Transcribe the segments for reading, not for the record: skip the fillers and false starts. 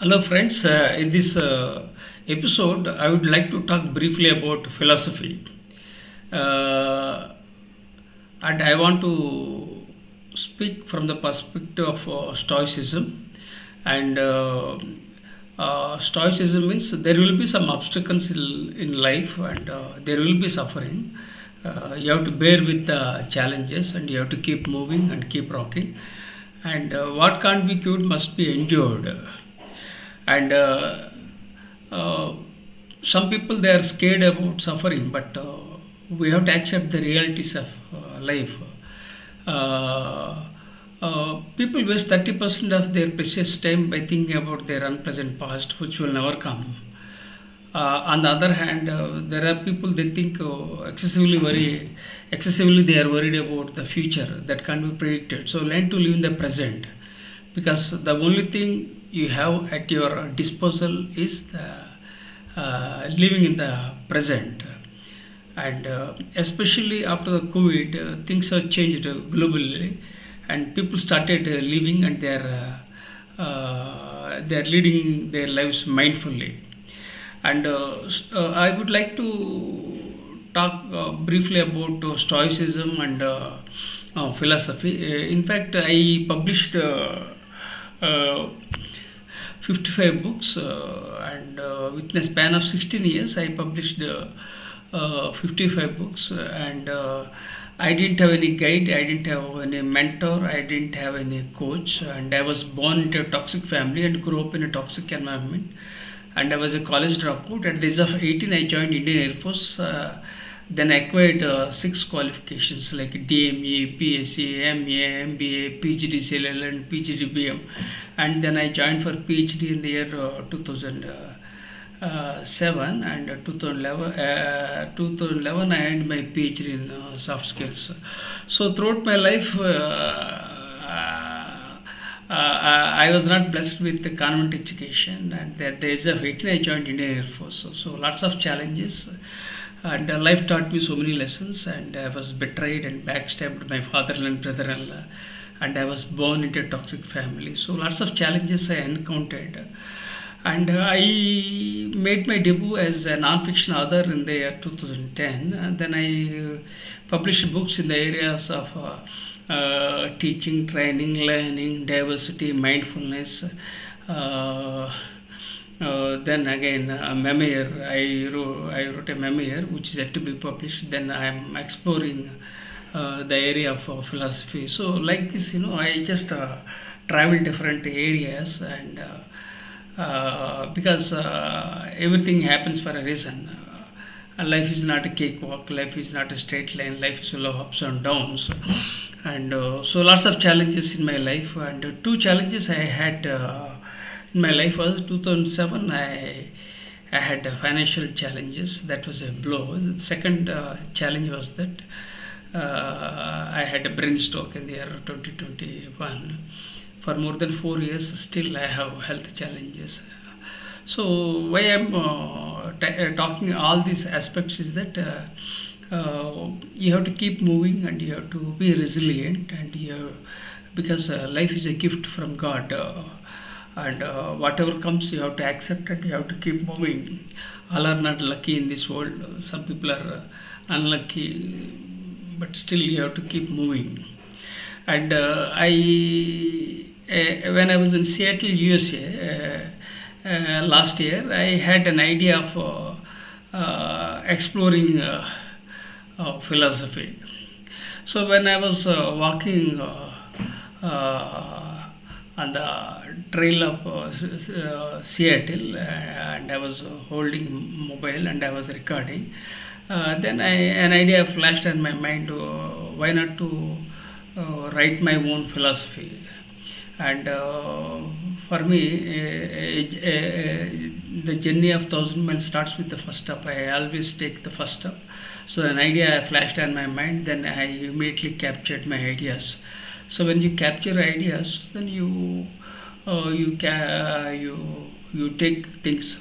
Hello, friends. In this episode, I would like to talk briefly about philosophy. Uh, and I want to speak from the perspective of Stoicism. And Stoicism means there will be some obstacles in life and there will be suffering. You have to bear with the challenges and you have to keep moving and keep rocking. And what can't be cured must be endured. And uh, some people they are scared about suffering, but we have to accept the realities of life. People waste 30% of their precious time by thinking about their unpleasant past, which will never come. On the other hand, there are people they think excessively they are worried about the future that can't be predicted. So learn to live in the present, because the only thing you have at your disposal is the living in the present. And especially after the COVID, things have changed globally, and people started living and they are leading their lives mindfully. And I would like to talk briefly about Stoicism and philosophy. In fact, I published uh, 55 books, and within a span of 16 years, I published 55 books. And I didn't have any guide, I didn't have any mentor, I didn't have any coach, and I was born into a toxic family and grew up in a toxic environment. And I was a college dropout. At the age of 18, I joined Indian Air Force. Then I acquired six qualifications like DME, PSc, MA, MBA, PhD CLL, and PhD BM. And then I joined for PhD in the year 2007, and 2011 I earned my PhD in soft skills. So throughout my life, I was not blessed with the convent education, and at the age of 18, I joined Indian Air Force. So lots of challenges, and life taught me so many lessons. And I was betrayed and backstabbed by father-in-law and brother-in-law, and I was born into a toxic family. So lots of challenges I encountered, and I made my debut as a non-fiction author in the year 2010. And then I published books in the areas of teaching, training, learning, diversity, mindfulness. Uh, then again, a memoir. I wrote a memoir which is yet to be published. Then I am exploring the area of philosophy. So like this, I just travel different areas, and because everything happens for a reason. Life is not a cakewalk. Life is not a straight line. Life is full of ups and downs, and so lots of challenges in my life. And two challenges I had in my life was 2007. I had financial challenges. That was a blow. The second challenge was that I had a brain stroke in the year 2021. For more than 4 years, still I have health challenges. So why I'm talking all these aspects is that you have to keep moving and you have to be resilient, and because life is a gift from God, and whatever comes you have to accept it. You have to keep moving. All are not lucky in this world. Some people are unlucky, but still you have to keep moving. And when I was in Seattle, USA, last year, I had an idea of exploring philosophy. So when I was walking on the trail of Seattle, and I was holding mobile and I was recording, then an idea flashed in my mind. Why not to write my own philosophy? And for me, the journey of 1,000 miles starts with the first step. I always take the first step. So an idea flashed in my mind, then I immediately captured my ideas. So when you capture ideas, then you take things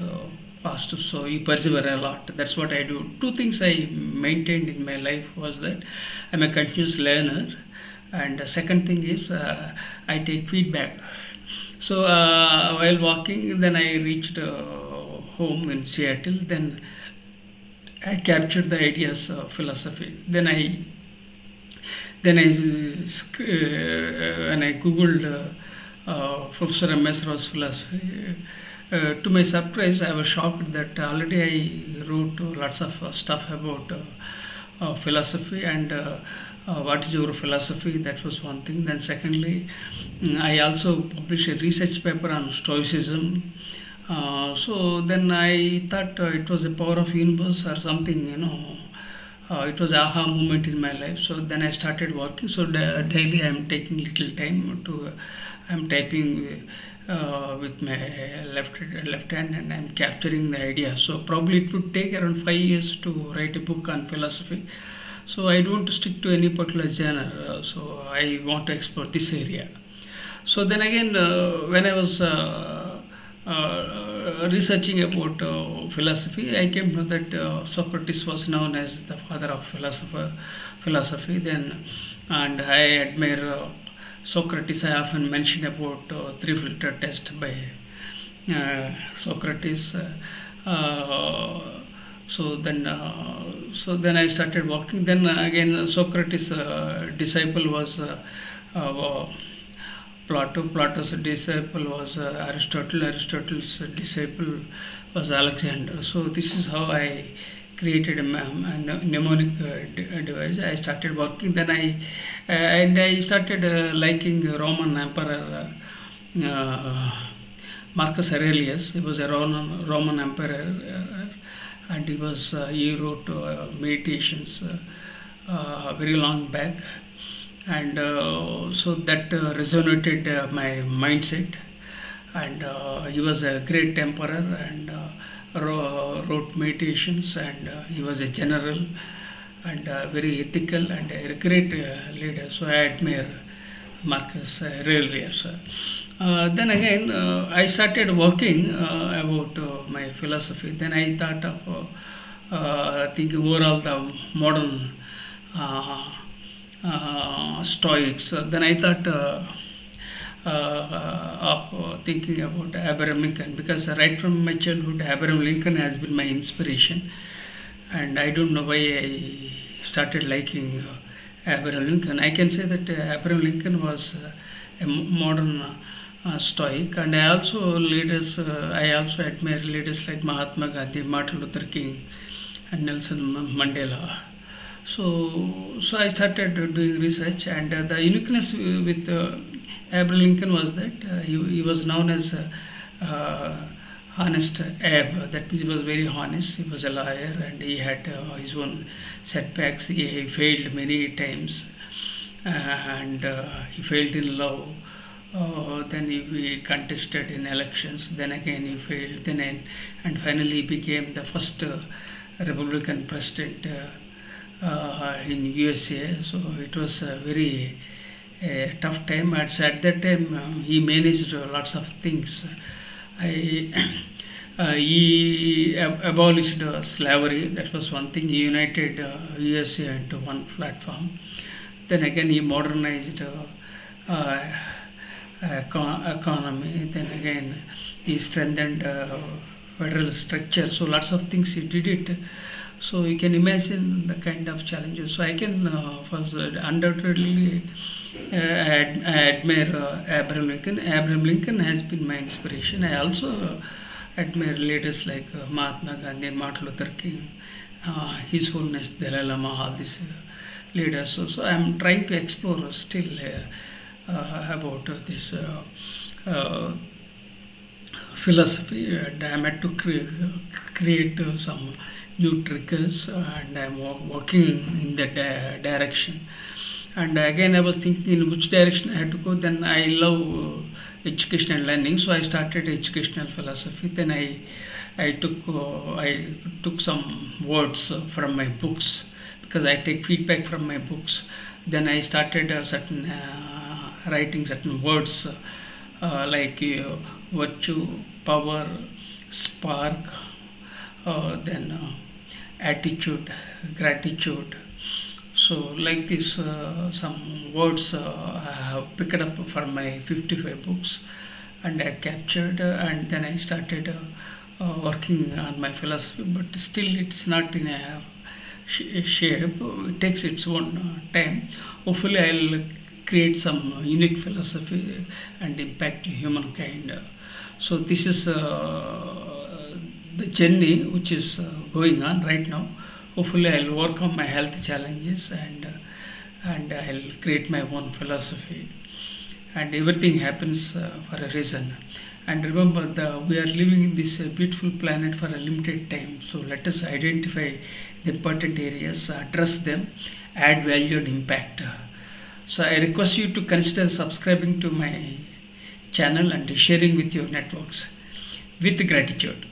fast. So you persevere a lot. That's what I do. Two things I maintained in my life was that I'm a continuous learner, and the second thing is I take feedback. So while walking, then I reached home in Seattle. Then I captured the ideas of philosophy. When I googled Professor M.S.Rao's philosophy. To my surprise, I was shocked that already I wrote lots of stuff about philosophy and what is your philosophy. That was one thing. Then secondly, I also published a research paper on Stoicism. So then I thought it was a power of universe or something, it was aha moment in my life. So then I started working. So daily I am taking little time to I'm typing with my left hand, and I'm capturing the idea. So probably it would take around 5 years to write a book on philosophy. So I don't stick to any particular genre. So I want to explore this area. So then again, when I was researching about philosophy, I came to know that Socrates was known as the father of philosophy. Then, and I admire Socrates. I often mention about three filter test by Socrates. So then I started walking. Then again, Socrates' disciple was Plato. Plato's disciple was Aristotle. Aristotle's disciple was Alexander. So this is how I created a mnemonic device. I started working. Then I started liking Roman Emperor Marcus Aurelius. He was a Roman emperor, and he wrote meditations very long back, and so that resonated my mindset. And he was a great emperor, and wrote meditations, and he was a general, and very ethical, and a great leader. So I admire Marcus Aurelius. Then again, I started working about my philosophy. Then I thought of thinking overall the modern Stoics. Then I thought of thinking about Abraham Lincoln, because right from my childhood, Abraham Lincoln has been my inspiration, and I don't know why I started liking Abraham Lincoln. I can say that Abraham Lincoln was a modern Stoic, and I also admire leaders like Mahatma Gandhi, Martin Luther King, and Nelson Mandela. So I started doing research, and the uniqueness with Abraham Lincoln was that he was known as honest Ab. That means he was very honest. He was a lawyer, and he had his own setbacks. He failed many times, and he failed in love. Then he contested in elections. Then again he failed. And finally he became the first Republican president in USA. So it was a very tough time. At that time, he managed lots of things. He abolished slavery. That was one thing. He united USA into one platform. Then again, he modernized economy. Then again, he strengthened federal structure. So lots of things he did it. So you can imagine the kind of challenges. So I can first undoubtedly I admire Abraham Lincoln. Abraham Lincoln has been my inspiration. I also admire leaders like Mahatma Gandhi, Martin Luther King, His Holiness Dalai Lama, all these leaders. So I am trying to explore still about this philosophy, and I am at to create some new triggers, and I am working in that direction. And again, I was thinking in which direction I had to go. Then I love education and learning, so I started educational philosophy. Then I took some words from my books, because I take feedback from my books. Then I started certain writing certain words like virtue, power, spark, then attitude, gratitude. So like this, some words I have picked up from my 55 books, and I captured, and then I started working on my philosophy, but still it's not in a shape. It takes its own time. Hopefully, I'll create some unique philosophy and impact humankind. So this is the journey which is going on right now. Hopefully, I'll overcome my health challenges, and I'll create my own philosophy. And everything happens for a reason. And remember, we are living in this beautiful planet for a limited time. So let us identify the important areas, address them, add value and impact. So I request you to consider subscribing to my channel and sharing with your networks. With gratitude.